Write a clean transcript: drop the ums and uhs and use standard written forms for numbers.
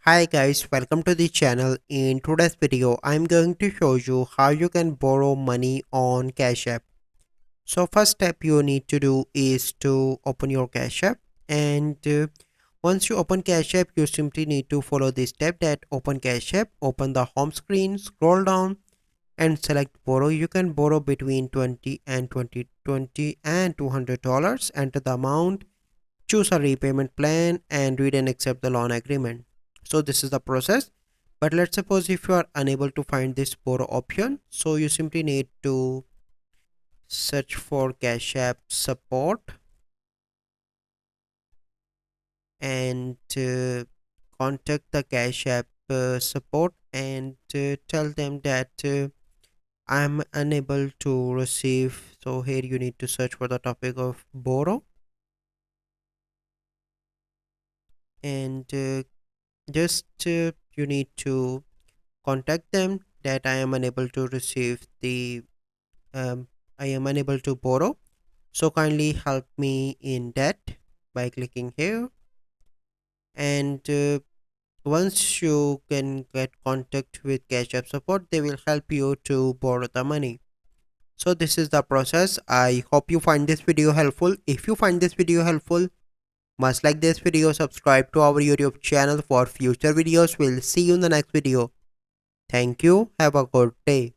Hi guys, welcome to the channel. In today's video, I'm going to show you how you can borrow money on Cash App. So first step you need to do is to open your Cash App, and once you open Cash App, you simply need to follow this step that open Cash App, open the home screen, scroll down and select borrow. You can borrow between 20 and $200. Enter the amount, choose a repayment plan and read and accept the loan agreement. So this is the process. But let's suppose if you are unable to find this borrow option, so you simply need to search for Cash App support and contact the Cash App support and tell them that I'm unable to receive. So here you need to search for the topic of borrow and just you need to contact them that I am unable to receive the um, I am unable to borrow. So kindly help me in that by clicking here. And once you can get contact with Cash App support, they will help you to borrow the money. So this is the process. I hope you find this video helpful. If you find this video helpful, must like this video, subscribe to our YouTube channel for future videos. We'll see you in the next video. Thank you. Have a good day.